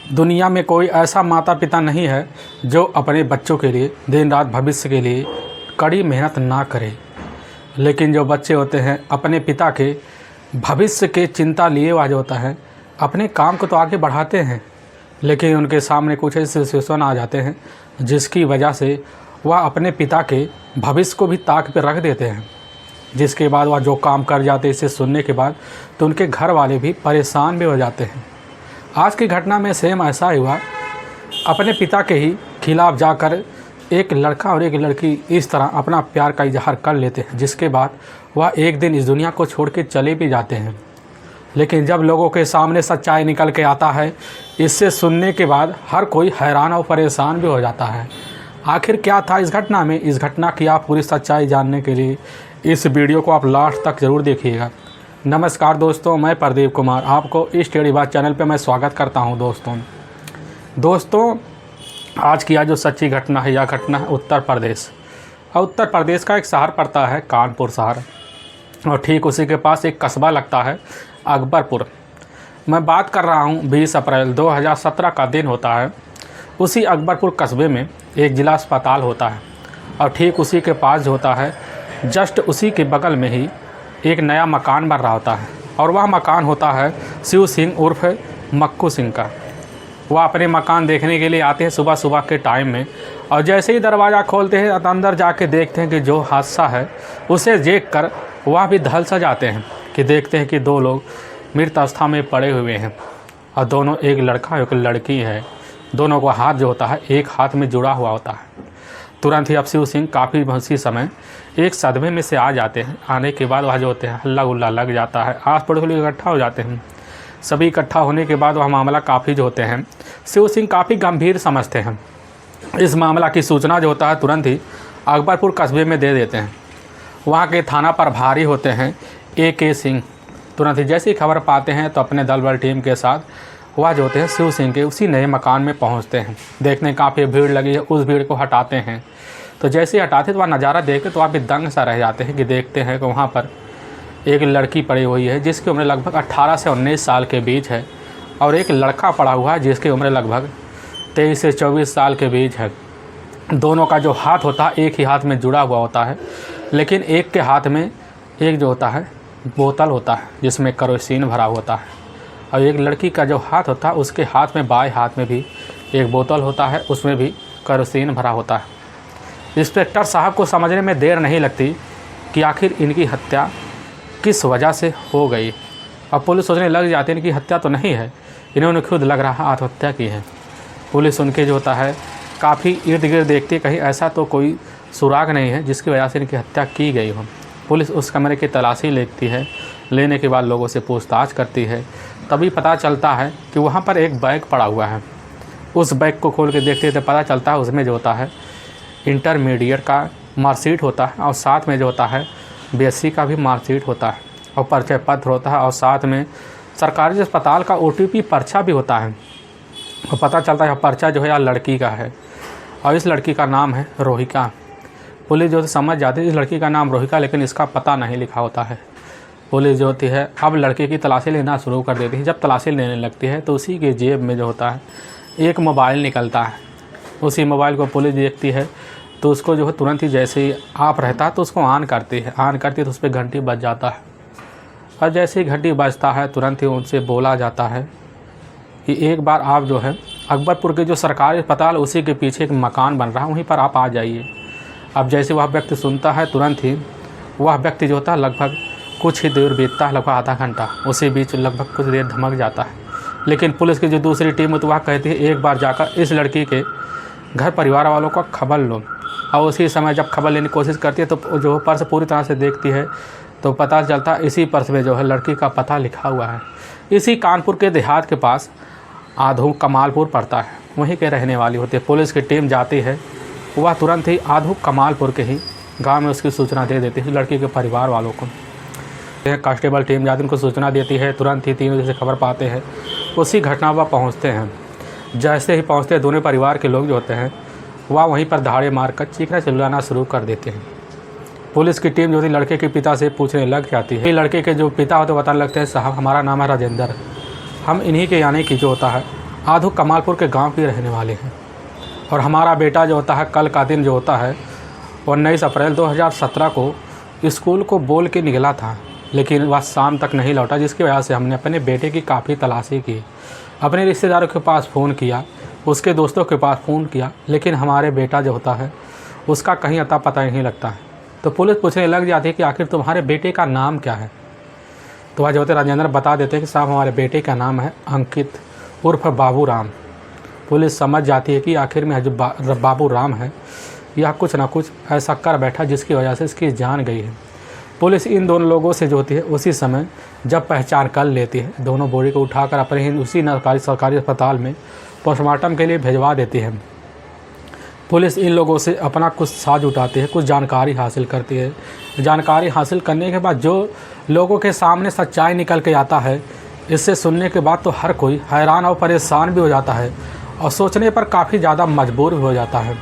दुनिया में कोई ऐसा माता पिता नहीं है जो अपने बच्चों के लिए दिन रात भविष्य के लिए कड़ी मेहनत ना करे। लेकिन जो बच्चे होते हैं अपने पिता के भविष्य के चिंता लिए हुआ जो होता है, अपने काम को तो आगे बढ़ाते हैं, लेकिन उनके सामने कुछ ऐसे सिचुएशन आ जाते हैं जिसकी वजह से वह अपने पिता के भविष्य को भी ताक पे रख देते हैं। जिसके बाद वह जो काम कर जाते हैं, इसे सुनने के बाद तो उनके घर वाले भी परेशान भी हो जाते हैं। आज की घटना में सेम ऐसा ही हुआ। अपने पिता के ही खिलाफ जाकर एक लड़का और एक लड़की इस तरह अपना प्यार का इजहार कर लेते हैं, जिसके बाद वह एक दिन इस दुनिया को छोड़ के चले भी जाते हैं। लेकिन जब लोगों के सामने सच्चाई निकल के आता है, इससे सुनने के बाद हर कोई हैरान और परेशान भी हो जाता है। आखिर क्या था इस घटना में? इस घटना की आप पूरी सच्चाई जानने के लिए इस वीडियो को आप लास्ट तक ज़रूर देखिएगा। नमस्कार दोस्तों, मैं प्रदीप कुमार आपको इस स्टडी बात चैनल पे मैं स्वागत करता हूं। दोस्तों आज की जो सच्ची घटना है, यह घटना है उत्तर प्रदेश। और उत्तर प्रदेश का एक शहर पड़ता है कानपुर शहर, और ठीक उसी के पास एक कस्बा लगता है अकबरपुर। मैं बात कर रहा हूं 20 अप्रैल 2017 का दिन होता है। उसी अकबरपुर कस्बे में एक जिला अस्पताल होता है, और ठीक उसी के पास जो होता है, जस्ट उसी के बगल में ही एक नया मकान बन रहा होता है। और वह मकान होता है शिव सिंह उर्फ मक्कू सिंह का। वह अपने मकान देखने के लिए आते हैं सुबह सुबह के टाइम में, और जैसे ही दरवाज़ा खोलते हैं तो अंदर जाके देखते हैं कि जो हादसा है उसे देख कर वह भी दहल सा जाते हैं कि देखते हैं कि दो लोग मृत अवस्था में पड़े हुए हैं, और दोनों एक लड़का और एक लड़की है। दोनों का हाथ जो होता है एक हाथ में जुड़ा हुआ होता है। तुरंत ही अब शिव सिंह काफ़ी उसी समय एक सदमे में से आ जाते हैं। आने के बाद वह जो होते हैं हल्ला गुल्ला लग जाता है, आस पड़ोस लोग इकट्ठा हो जाते हैं। सभी इकट्ठा होने के बाद वह मामला काफ़ी जो होते हैं शिव सिंह काफ़ी गंभीर समझते हैं। इस मामला की सूचना जो होता है तुरंत ही अकबरपुर कस्बे में दे देते हैं। वहाँ के थाना प्रभारी होते हैं AK सिंह। तुरंत ही जैसी खबर पाते हैं तो अपने दल बल टीम के साथ वह जो होते हैं शिव सिंह के उसी नए मकान में पहुंचते हैं। देखने काफ़ी भीड़ लगी है, उस भीड़ को हटाते हैं। तो जैसे ही हटाते तो वह नज़ारा देख के तो वहाँ भी दंग सा रह जाते हैं कि देखते हैं कि वहाँ पर एक लड़की पड़ी हुई है जिसकी उम्र लगभग 18 से 19 साल के बीच है, और एक लड़का पड़ा हुआ है जिसकी उम्र लगभग 23 से 24 साल के बीच है। दोनों का जो हाथ होता है एक ही हाथ में जुड़ा हुआ होता है, लेकिन एक के हाथ में एक जो होता है बोतल होता है जिसमें केरोसिन भरा होता है, और एक लड़की का जो हाथ होता है उसके हाथ में बाएं हाथ में भी एक बोतल होता है, उसमें भी केरोसिन भरा होता है। इंस्पेक्टर साहब को समझने में देर नहीं लगती कि आखिर इनकी हत्या किस वजह से हो गई। अब पुलिस सोचने लग जाती है कि हत्या तो नहीं है, इन्होंने खुद लग रहा है आत्महत्या की है। पुलिस उनके जो होता है काफ़ी इर्द गिर्द देखती, कहीं ऐसा तो कोई सुराग नहीं है जिसकी वजह से इनकी हत्या की गई हो। पुलिस उस कमरे की तलाशी लेती है, लेने के बाद लोगों से पूछताछ करती है। तभी पता चलता है कि वहाँ पर एक बैग पड़ा हुआ है। उस बैग को खोल के देखते तो पता चलता है उसमें जो होता है इंटरमीडिएट का मार्कशीट होता है, और साथ में जो होता है BSc का भी मार्कशीट होता है, और परिचय पत्र होता है, और साथ में सरकारी अस्पताल का OTP पर्चा भी होता है। और पता चलता है पर्चा जो है यह लड़की का है, और इस लड़की का नाम है रोहिका। पुलिस जो समझ जाती है इस लड़की का नाम रोहिका, लेकिन इसका पता नहीं लिखा होता है। पुलिस जो होती है अब लड़के की तलाशी लेना शुरू कर देती है। जब तलाशी लेने लगती है तो उसी के जेब में जो होता है एक मोबाइल निकलता है। उसी मोबाइल को पुलिस देखती है तो उसको जो है तुरंत ही जैसे ही आप रहता है तो उसको ऑन करती है तो उस पर घंटी बज जाता है। और जैसे ही घंटी बजता है तुरंत ही उनसे बोला जाता है कि एक बार आप जो है अकबरपुर के जो सरकारी अस्पताल उसी के पीछे एक मकान बन रहा है, वहीं पर आप आ जाइए। अब जैसे वह व्यक्ति सुनता है तुरंत ही वह व्यक्ति जो होता है लगभग कुछ ही देर बीतता है, लगभग आधा घंटा, उसी बीच लगभग कुछ देर धमक जाता है। लेकिन पुलिस की जो दूसरी टीम है तो वह कहती है एक बार जाकर इस लड़की के घर परिवार वालों को खबर लो। और उसी समय जब खबर लेने की कोशिश करती है तो जो पर्स पूरी तरह से देखती है तो पता चलता है इसी पर्स में जो है लड़की का पता लिखा हुआ है। इसी कानपुर के देहात के पास आधू कमालपुर पड़ता है, वहीं के रहने वाली होती है। पुलिस की टीम जाती है, वह तुरंत ही आधू कमालपुर के ही गांव में उसकी सूचना दे देती है लड़की के परिवार वालों को। कांस्टेबल टीम जाती उनको सूचना देती है, तुरंत ही 3 बजे से खबर पाते हैं, उसी घटना पर पहुँचते हैं। जैसे ही पहुँचते हैं दोनों परिवार के लोग जो होते हैं वह वहीं पर दहाड़े मारकर चीखना चिल्लाना शुरू कर देते हैं। पुलिस की टीम जो थी लड़के के पिता से पूछने लग जाती है। लड़के के जो पिता होते बताने लगते हैं साहब हमारा नाम है राजेंद्र, हम इन्हीं के यानी कि जो होता है आधू कमालपुर के गांव के रहने वाले हैं। और हमारा बेटा जो होता है, कल का दिन जो होता है 19 अप्रैल 2017 को स्कूल को बोल के निकला था, लेकिन वह शाम तक नहीं लौटा, जिसकी वजह से हमने अपने बेटे की काफ़ी तलाशी की। अपने रिश्तेदारों के पास फ़ोन किया, उसके दोस्तों के पास फ़ोन किया, लेकिन हमारे बेटा जो होता है उसका कहीं अता पता नहीं लगता है। तो पुलिस पूछने लग जाती है कि आखिर तुम्हारे बेटे का नाम क्या है। तो वह जो होते राजेंद्र बता देते हैं कि साहब हमारे बेटे का नाम है अंकित उर्फ बाबू राम। पुलिस समझ जाती है कि आखिर में जो बाबू राम है यह कुछ ना कुछ ऐसा कर बैठा जिसकी वजह से इसकी जान गई है। पुलिस इन दोनों लोगों से जो होती है उसी समय जब पहचान कर लेती है, दोनों बॉडी को उठाकर अपने ही उसी सरकारी अस्पताल में पोस्टमार्टम के लिए भिजवा देती है। पुलिस इन लोगों से अपना कुछ साज उठाती है, कुछ जानकारी हासिल करती है। जानकारी हासिल करने के बाद जो लोगों के सामने सच्चाई निकल के आता है, इससे सुनने के बाद तो हर कोई हैरान और परेशान भी हो जाता है और सोचने पर काफ़ी ज़्यादा मजबूर भी हो जाता है।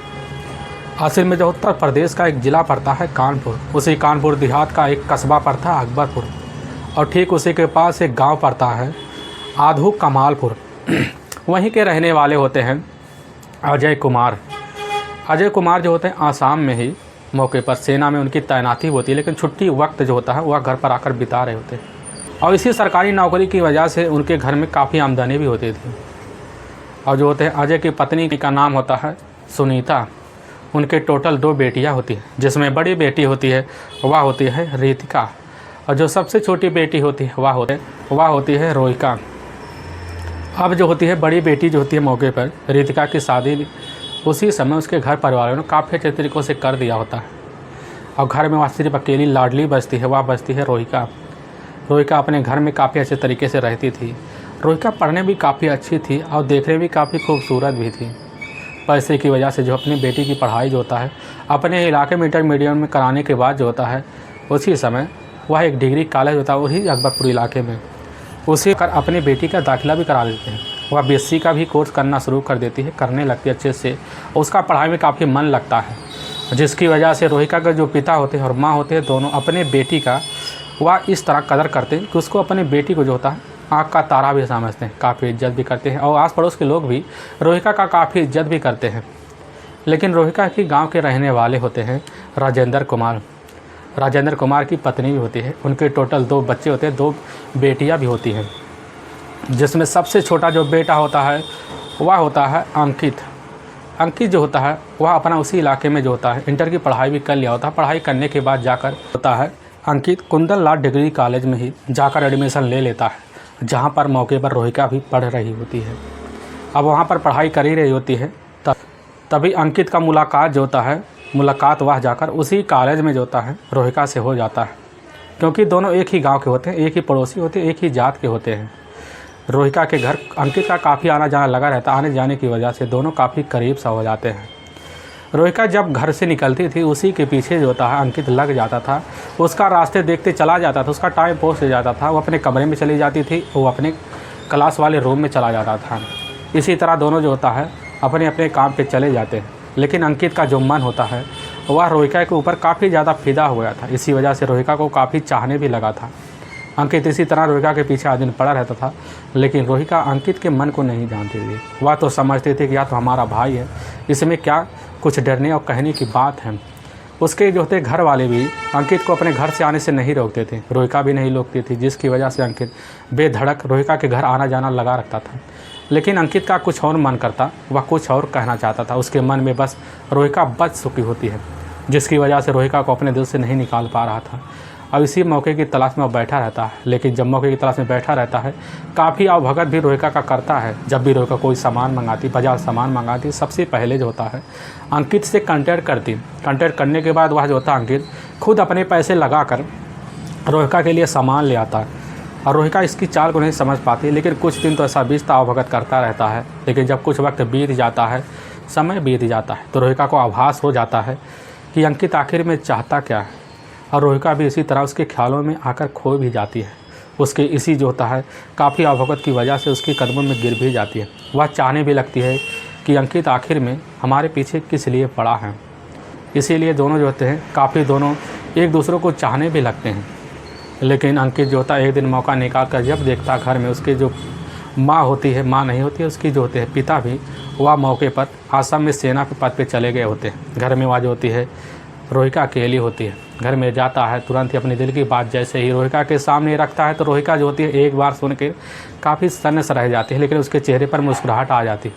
असल में जो उत्तर प्रदेश का एक ज़िला पड़ता है कानपुर, उसी कानपुर देहात का एक कस्बा पड़ता है अकबरपुर, और ठीक उसी के पास एक गांव पड़ता है आधू कमालपुर। वहीं के रहने वाले होते हैं अजय कुमार। अजय कुमार जो होते हैं आसाम में ही मौके पर सेना में उनकी तैनाती होती है, लेकिन छुट्टी वक्त जो होता है वह घर पर आकर बिता रहे होते हैं। और इसी सरकारी नौकरी की वजह से उनके घर में काफ़ी आमदनी भी होती थी। और जो होते हैं अजय की पत्नी का नाम होता है सुनीता। उनके टोटल 2 बेटियां होती हैं, जिसमें बड़ी बेटी होती है वह होती है रितिका, और जो सबसे छोटी बेटी होती है वह होती है रोहिका। अब जो होती है बड़ी बेटी जो होती है मौके पर रितिका की शादी उसी समय उसके घर परिवारों ने काफ़ी अच्छे तरीक़ों से कर दिया होता है। और घर में वह सिर्फ अकेली लाडली बचती है, वह बचती है रोहिका। रोहिका अपने घर में काफ़ी अच्छे तरीके से रहती थी। रोहिका पढ़ने भी काफ़ी अच्छी थी और देखने में भी काफ़ी खूबसूरत भी थी। पैसे की वजह से जो अपनी बेटी की पढ़ाई जो होता है अपने इलाके में इंटरमीडिएट में कराने के बाद जो होता है उसी समय वह एक डिग्री कॉलेज होता है वही अकबरपुर इलाके में, उसी कर अपनी बेटी का दाखिला भी करा देते हैं। वह बीएससी का भी कोर्स करना शुरू कर देती है, करने लगती है अच्छे से, और उसका पढ़ाई में काफ़ी मन लगता है, जिसकी वजह से रोहिका का जो पिता होते हैं और माँ होते हैं दोनों अपने बेटी का वह इस तरह कदर करते हैं कि उसको अपनी बेटी को जो होता है आँख का तारा भी समझते हैं, काफ़ी इज्जत भी करते हैं। और आस पड़ोस के लोग भी रोहिका का काफ़ी इज्जत भी करते हैं। लेकिन रोहिका की गांव के रहने वाले होते हैं राजेंद्र कुमार। राजेंद्र कुमार की पत्नी भी होती है, उनके टोटल 2 बच्चे होते हैं, 2 बेटियां भी होती हैं, जिसमें सबसे छोटा जो बेटा होता है वह होता है अंकित। अंकित जो होता है वह अपना उसी इलाके में जो होता है इंटर की पढ़ाई भी कर लिया होता है। पढ़ाई करने के बाद जाकर होता है अंकित कुंदन लाल डिग्री कॉलेज में ही जाकर एडमिशन ले लेता है, जहाँ पर मौके पर रोहिका भी पढ़ रही होती है। अब वहाँ पर पढ़ाई कर ही रही होती है, तभी अंकित का मुलाकात वह जाकर उसी कॉलेज में जो होता है रोहिका से हो जाता है, क्योंकि दोनों एक ही गांव के होते हैं, एक ही पड़ोसी होते हैं, एक ही जात के होते हैं। रोहिका के घर अंकित का काफ़ी आना जाना लगा रहता, आने जाने की वजह से दोनों काफ़ी करीब सा हो जाते हैं। रोहिका जब घर से निकलती थी उसी के पीछे जो होता है अंकित लग जाता था, उसका रास्ते देखते चला जाता था, उसका टाइम पोस्ट हो जाता था। वो अपने कमरे में चली जाती थी, वो अपने क्लास वाले रूम में चला जाता था। इसी तरह दोनों जो होता है अपने अपने काम पे चले जाते हैं। लेकिन अंकित का जो मन होता है वह रोहिका के ऊपर काफ़ी ज़्यादा फिदा हो गया था, इसी वजह से रोहिका को काफ़ी चाहने भी लगा था। अंकित इसी तरह रोहिका के पीछे आज दिन पड़ा रहता था, लेकिन रोहिका अंकित के मन को नहीं जानती थी। वह तो समझते थे कि या तो हमारा भाई है, इसमें क्या कुछ डरने और कहने की बात है। उसके जो होते घर वाले भी अंकित को अपने घर से आने से नहीं रोकते थे, रोहिका भी नहीं रोकती थी, जिसकी वजह से अंकित बेधड़क रोहिका के घर आना जाना लगा रखता था। लेकिन अंकित का कुछ और मन करता, वह कुछ और कहना चाहता था। उसके मन में बस रोहिका बच चुकी होती है, जिसकी वजह से रोहिका को अपने दिल से नहीं निकाल पा रहा था। अब इसी मौके की तलाश में वो बैठा रहता है। लेकिन जब मौके की तलाश में बैठा रहता है, काफ़ी अवभगत भी रोहिका का करता है। जब भी रोहिका कोई सामान मंगाती, बाजार सामान मंगाती, सबसे पहले जो होता है अंकित से कांटेक्ट करती। कांटेक्ट करने के बाद वह जो होता है अंकित खुद अपने पैसे लगाकर रोहिका के लिए सामान ले आता है। और रोहिका इसकी चाल को नहीं समझ पाती, लेकिन कुछ दिन तो ऐसा बीतता अवभगत करता रहता है। लेकिन जब कुछ वक्त बीत जाता है, समय बीत जाता है, तो रोहिका को आभास हो जाता है कि अंकित आखिर में चाहता क्या है। और रोहिका भी इसी तरह उसके ख्यालों में आकर खो भी जाती है। उसके इसी जो होता है काफ़ी अवभगत की वजह से उसके कदमों में गिर भी जाती है। वह चाहने भी लगती है कि अंकित आखिर में हमारे पीछे किस लिए पड़ा है। इसीलिए दोनों जो होते हैं काफ़ी दोनों एक दूसरों को चाहने भी लगते हैं। लेकिन अंकित जो होता है एक दिन मौका निकाल कर जब देखता घर में उसके जो माँ होती है, माँ नहीं होती है उसकी जो होते हैं पिता भी, वह मौके पर आसाम में सेना के पद पे चले गए होते हैं। घर में वह जो होती है रोहिका अकेली होती है। घर में जाता है, तुरंत ही अपने दिल की बात जैसे ही रोहिका के सामने रखता है तो रोहिका जो होती है एक बार सुन के काफ़ी सन्न से रह जाती है, लेकिन उसके चेहरे पर मुस्कुराहट आ जाती है।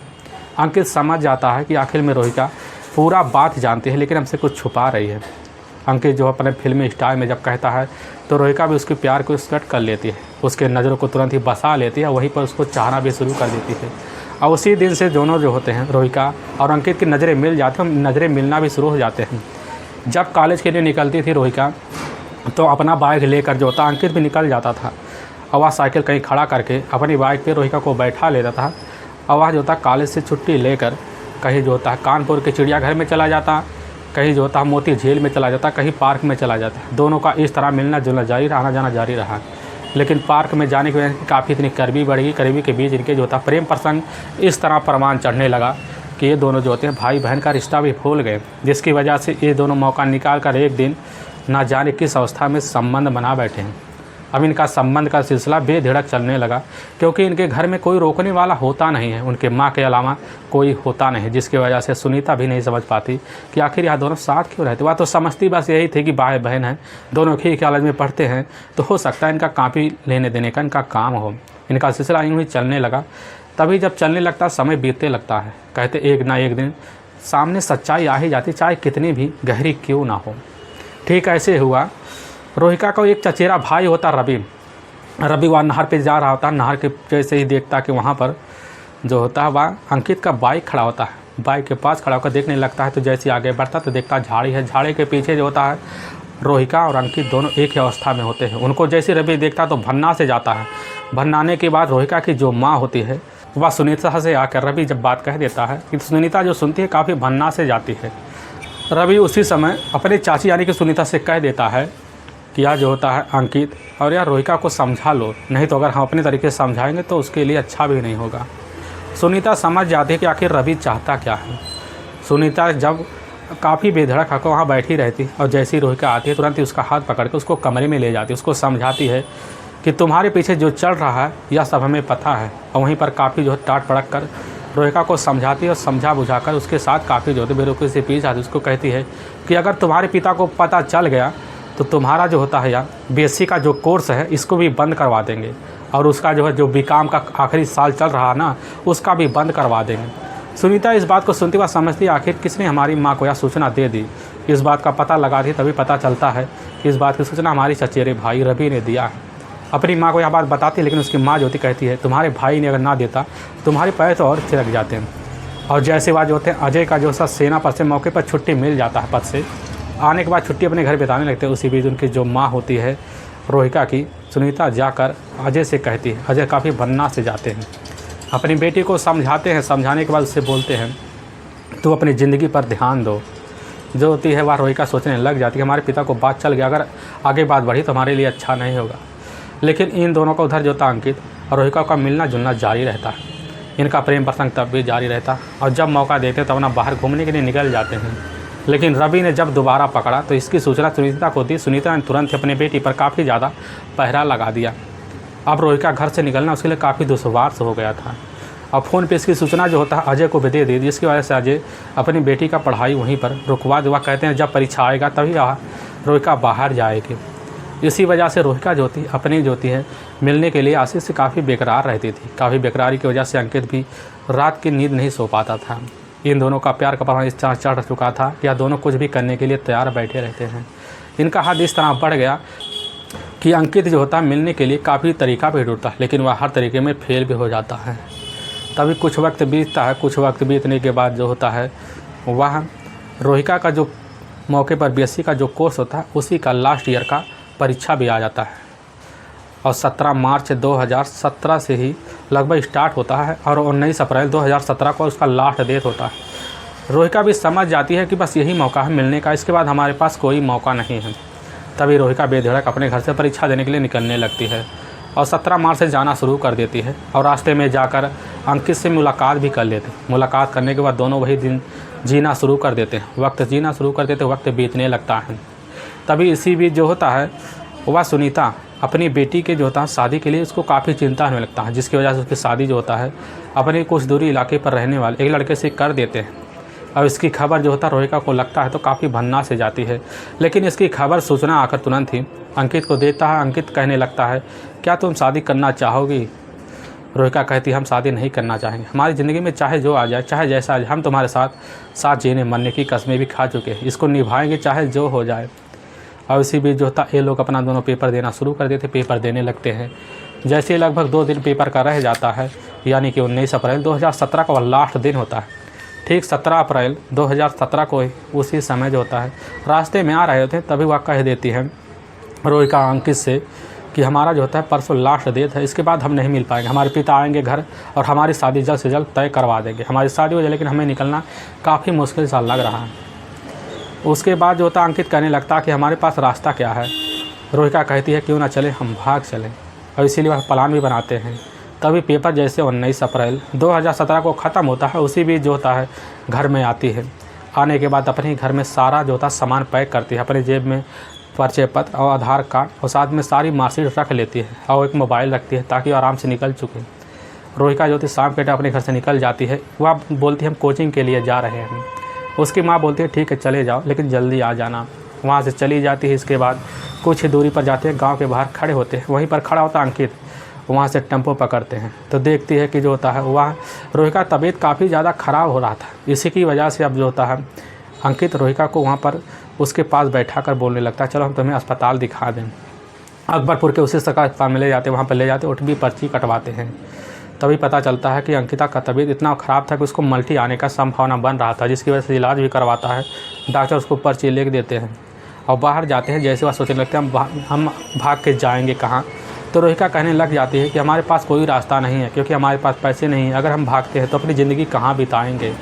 अंकित समझ जाता है कि आखिर में रोहिका पूरा बात जानती है लेकिन हमसे कुछ छुपा रही है। अंकित जो अपने फिल्मी स्टाइल में जब कहता है तो रोहिका भी उसके प्यार को स्कट कर लेती है, उसके नज़रों को तुरंत ही बसा लेती है, वहीं पर उसको चाहना भी शुरू कर देती है। और उसी दिन से दोनों जो होते हैं रोहिका और अंकित की नज़रें मिल जाती हैं, नज़रें मिलना भी शुरू हो जाते हैं। जब कॉलेज के लिए निकलती थी रोहिका तो अपना बाइक लेकर जो होता अंकित भी निकल जाता था, और वह साइकिल कहीं खड़ा करके अपनी बाइक पे रोहिका को बैठा लेता था, और वह जो होता कॉलेज से छुट्टी लेकर कहीं जो होता है कानपुर के चिड़ियाघर में चला जाता, कहीं जो होता मोती झील में चला जाता, कहीं पार्क में चला जाता। दोनों का इस तरह मिलना जुलना जारी, आना जाना जारी रहा। लेकिन पार्क में जाने की वजह से काफ़ी इतनी करीबी बढ़ गई, करीबी के बीच इनके जो होता प्रेम प्रसंग इस तरह प्रमाण चढ़ने लगा कि ये दोनों जो होते हैं भाई बहन का रिश्ता भी भूल गए, जिसकी वजह से ये दोनों मौका निकाल कर एक दिन ना जाने किस अवस्था में संबंध बना बैठे हैं। अब इनका संबंध का सिलसिला बेधड़क चलने लगा, क्योंकि इनके घर में कोई रोकने वाला होता नहीं है, उनके माँ के अलावा कोई होता नहीं, जिसकी वजह से सुनीता भी नहीं समझ पाती कि आखिर यह दोनों साथ क्यों रहते। वह तो समझती बस यही थी कि भाई बहन हैं, दोनों ही कॉलेज में पढ़ते हैं, तो हो सकता है इनका कॉपी लेने देने का इनका काम हो। इनका सिलसिला यूँ ही चलने लगा। तभी जब चलने लगता समय बीतते लगता है, कहते एक ना एक दिन सामने सच्चाई आ ही जाती, चाहे कितनी भी गहरी क्यों ना हो। ठीक ऐसे हुआ। रोहिका का एक चचेरा भाई होता रवि वह नहर पे जा रहा होता। नहर के जैसे ही देखता कि वहाँ पर जो होता है वह अंकित का बाइक खड़ा होता है। बाइक के पास खड़ा होकर देखने लगता है, तो जैसे आगे बढ़ता तो देखता झाड़ी है, झाड़ी के पीछे जो होता है रोहिका और अंकित दोनों एक ही अवस्था में होते हैं। उनको जैसे रवि देखता तो भन्ना से जाता है। भन्नाने के बाद रोहिका की जो माँ होती है वह सुनीता से आकर रवि जब बात कह देता है कि सुनीता जो सुनती है काफ़ी भन्ना से जाती है। रवि उसी समय अपने चाची यानी कि सुनीता से कह देता है कि यह जो होता है अंकित और यार रोहिका को समझा लो, नहीं तो अगर हम अपने तरीके से समझाएंगे तो उसके लिए अच्छा भी नहीं होगा। सुनीता समझ जाती है कि आखिर रवि चाहता क्या है। सुनीता जब काफ़ी बेधड़क होकर वहाँ बैठी रहती और जैसे ही रोहिका आती है तुरंत ही उसका हाथ पकड़ के उसको कमरे में ले जाती, उसको समझाती है कि तुम्हारे पीछे जो चल रहा है यह सब हमें पता है। और वहीं पर काफ़ी जो है टाट पड़क कर रोहिका को समझाती है और समझा बुझाकर उसके साथ काफ़ी जो है बेरुखी से पीछे आती, उसको कहती है कि अगर तुम्हारे पिता को पता चल गया तो तुम्हारा जो होता है यार बीएससी का जो कोर्स है इसको भी बंद करवा देंगे, और उसका जो है जो बीकॉम का आखिरी साल चल रहा ना उसका भी बंद करवा देंगे। सुनीता इस बात को सुनती हुआ समझती है आखिर किसने हमारी माँ को यह सूचना दे दी। इस बात का पता लगा दी, तभी पता चलता है कि इस बात की सूचना हमारी चचेरे भाई रवि ने दिया है। अपनी माँ को यह बात बताती है, लेकिन उसकी माँ जो होती कहती है तुम्हारे भाई ने अगर ना देता तुम्हारे पैर तो और थिरक जाते हैं। और जैसे बात जो होते हैं अजय का जो सा सेना पर से मौके पर छुट्टी मिल जाता है, पद से आने के बाद छुट्टी अपने घर बिताने लगते हैं। उसी बीच उनकी जो माँ होती है रोहिका की, सुनीता जाकर अजय से कहती है, अजय काफ़ी भन्ना से जाते हैं, अपनी बेटी को समझाते हैं। समझाने के बाद उससे बोलते हैं तो अपनी ज़िंदगी पर ध्यान दो। जो होती है वह रोहिका सोचने लग जाती है हमारे पिता को बात चल गया, अगर आगे बात बढ़ी तो हमारे लिए अच्छा नहीं होगा। लेकिन इन दोनों का उधर जो था अंकित और रोहिका का मिलना जुलना जारी रहता है। इनका प्रेम प्रसंग तब भी जारी रहता, और जब मौका देते तब ना बाहर घूमने के लिए निकल जाते हैं। लेकिन रवि ने जब दोबारा पकड़ा तो इसकी सूचना सुनीता को दी। सुनीता ने तुरंत अपनी बेटी पर काफ़ी ज़्यादा पहरा लगा दिया। अब रोहिका घर से निकलना उसके लिए काफ़ी दुश्वार से हो गया था। अब फ़ोन पे इसकी सूचना जो होता है अजय को भी दे दी, जिसकी वजह से अजय अपनी बेटी का पढ़ाई वहीं पर रुकवा दिया। कहते हैं जब परीक्षा आएगा तभी रोहिका बाहर जाएगी। इसी वजह से रोहिका जो थी अपनी जो है मिलने के लिए आशीष से काफ़ी बेकरार रहती थी। काफ़ी बेकरारी की वजह से अंकित भी रात की नींद नहीं सो पाता था। इन दोनों का प्यार का प्रभाव इस तरह चढ़ चुका था कि यह दोनों कुछ भी करने के लिए तैयार बैठे रहते हैं। इनका हाथ इस तरह बढ़ गया कि अंकित जो होता है मिलने के लिए काफ़ी तरीका भी ढूंढता है, लेकिन वह हर तरीके में फेल भी हो जाता है। तभी कुछ वक्त बीतता है। कुछ वक्त बीतने के बाद जो होता है वह रोहिका का जो मौके पर बीएससी का जो कोर्स होता है उसी का लास्ट ईयर का परीक्षा भी आ जाता है, और 17 मार्च 2017 से ही लगभग स्टार्ट होता है, और 19 अप्रैल 2017 को उसका लास्ट डेट होता है। रोहिका भी समझ जाती है कि बस यही मौका है मिलने का, इसके बाद हमारे पास कोई मौका नहीं है। तभी रोहिका बेधड़क अपने घर से परीक्षा देने के लिए निकलने लगती है और 17 मार्च से जाना शुरू कर देती है, और रास्ते में जाकर अंकित से मुलाकात भी कर लेते। मुलाकात करने के बाद दोनों वही दिन जीना शुरू कर देते हैं। वक्त जीना शुरू कर देते, वक्त बीतने लगता है। तभी इसी बीच जो होता है वह सुनीता अपनी बेटी के जो होता है शादी के लिए उसको काफ़ी चिंता होने लगता है, जिसकी वजह से उसकी शादी जो होता है अपने कुछ दूरी इलाके पर रहने वाले एक लड़के से कर देते हैं। और इसकी खबर जो होता है रोहिका को लगता है तो काफ़ी भन्ना से जाती है, लेकिन इसकी खबर सूचना आकर तुरंत ही अंकित को देता है। अंकित कहने लगता है, क्या तुम शादी करना चाहोगी? रोहिका कहती है, हम शादी नहीं करना चाहेंगे, हमारी ज़िंदगी में चाहे जो आ जाए, चाहे जैसा आ जाए, हम तुम्हारे साथ जीने मरने की कस्में भी खा चुके हैं, इसको निभाएंगे चाहे जो हो जाए। और इसी बीच जो होता ये लोग अपना दोनों पेपर देना शुरू कर देते, पेपर देने लगते हैं। जैसे लगभग 2 दिन पेपर का रह जाता है, यानी कि 19 अप्रैल 2017 का वह लास्ट दिन होता है। ठीक 17 अप्रैल 2017 को उसी समय जो होता है रास्ते में आ रहे होते हैं, तभी वह कह देती है रोहिका अंकित से कि हमारा जो होता है परसों लास्ट डेट है, इसके बाद हम नहीं मिल पाएंगे, हमारे पिता आएंगे घर और हमारी शादी जल्द से जल्द तय करवा देंगे। हमारी शादी हो जाए लेकिन हमें निकलना काफ़ी मुश्किल सा लग रहा है। उसके बाद जो होता अंकित कहने लगता कि हमारे पास रास्ता क्या है। रोहिका कहती है, क्यों ना चले, हम भाग चलें, और इसीलिए वह प्लान भी बनाते हैं। तभी पेपर जैसे 19 अप्रैल 2017 को ख़त्म होता है, उसी बीच जो होता है घर में आती है। आने के बाद अपने घर में सारा जो होता सामान पैक करती है, अपने जेब में परिचय पत्र और आधार कार्ड और साथ में सारी मार्कशीट रख लेती है और एक मोबाइल रखती है ताकि आराम से निकल चुके। रोहिका जो थी शाम के टाइम अपने घर से निकल जाती है। वह बोलती है, हम कोचिंग के लिए जा रहे हैं। उसकी माँ बोलती है, ठीक है चले जाओ, लेकिन जल्दी आ जाना। वहाँ से चली जाती है। इसके बाद कुछ ही दूरी पर जाते हैं, गांव के बाहर खड़े होते हैं। वहीं पर खड़ा होता अंकित, वहाँ से टेम्पो पकड़ते हैं तो देखती है कि जो होता है वह रोहिका तबीयत काफ़ी ज़्यादा ख़राब हो रहा था। इसी की वजह से अब जो होता है अंकित रोहिका को वहाँ पर उसके पास बैठा कर बोलने लगता है, चलो हम तुम्हें अस्पताल दिखा दें। अकबरपुर के उसी सरकारी अस्पताल में ले जाते, वहाँ पर ले जाते, ओटीपी पर्ची कटवाते हैं। तभी पता चलता है कि अंकिता का तबीयत इतना ख़राब था कि उसको मल्टी आने का संभावना बन रहा था, जिसकी वजह से इलाज भी करवाता है। डॉक्टर उसको पर्ची लिख देते हैं और बाहर जाते हैं। जैसे वह सोचने लगते हैं हम भाग के जाएंगे कहाँ, तो रोहिका कहने लग जाती है कि हमारे पास कोई रास्ता नहीं है, क्योंकि हमारे पास पैसे नहीं हैं। अगर हम भागते हैं तो अपनी ज़िंदगी कहाँ बिताएंगे।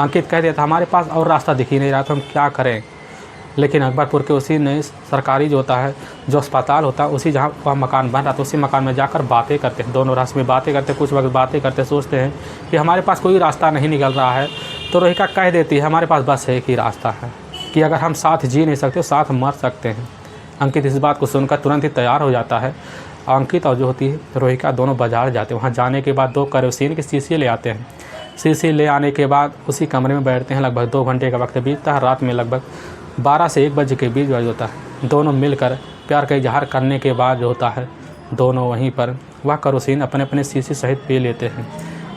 अंकित कह देता, हमारे पास और रास्ता दिख ही नहीं रहा, तो हम क्या करें। लेकिन अकबरपुर के उसी नए सरकारी जो होता है जो अस्पताल होता है, उसी जहाँ वह मकान बन रहा था, उसी मकान में जाकर बातें करते हैं। दोनों रास्ते में बातें करते, कुछ वक्त बातें करते सोचते हैं कि हमारे पास कोई रास्ता नहीं निकल रहा है। तो रोहिका कह देती है, हमारे पास बस एक ही रास्ता है कि अगर हम साथ जी नहीं सकते, साथ मर सकते हैं। अंकित इस बात को सुनकर तुरंत ही तैयार हो जाता है। अंकित और जो होती है रोहिका दोनों बाजार जाते हैं। वहाँ जाने के बाद 2 केरोसिन की शीशी ले आते हैं। शीशी ले आने के बाद उसी कमरे में बैठते हैं। लगभग 2 घंटे का वक्त बीतता है। रात में लगभग 12 से 1 बजे के बीच होता है। दोनों मिलकर प्यार का इजहार करने के बाद जो होता है दोनों वहीं पर वह केरोसिन अपने अपने शीशी सहित पी लेते हैं।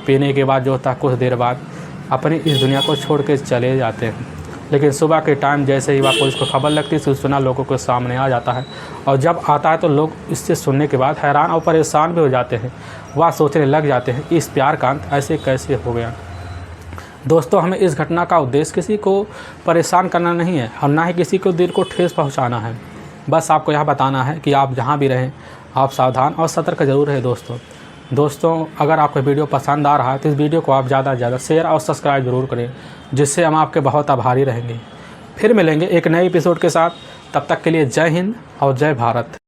पीने के बाद जो होता है कुछ देर बाद अपनी इस दुनिया को छोड़ के चले जाते हैं। लेकिन सुबह के टाइम जैसे ही वह पुलिस को खबर लगती है, सूचना लोगों के सामने आ जाता है। और जब आता है तो लोग इससे सुनने के बाद हैरान और परेशान भी हो जाते हैं। वह सोचने लग जाते हैं इस प्यार का अंत ऐसे कैसे हो गया। दोस्तों, हमें इस घटना का उद्देश्य किसी को परेशान करना नहीं है और ना ही किसी को दिल को ठेस पहुंचाना है। बस आपको यह बताना है कि आप जहां भी रहें आप सावधान और सतर्क जरूर रहें। दोस्तों, अगर आपको वीडियो पसंद आ रहा है तो इस वीडियो को आप ज़्यादा से ज़्यादा शेयर और सब्सक्राइब जरूर करें, जिससे हम आपके बहुत आभारी रहेंगे। फिर मिलेंगे एक नए एपिसोड के साथ। तब तक के लिए जय हिंद और जय भारत।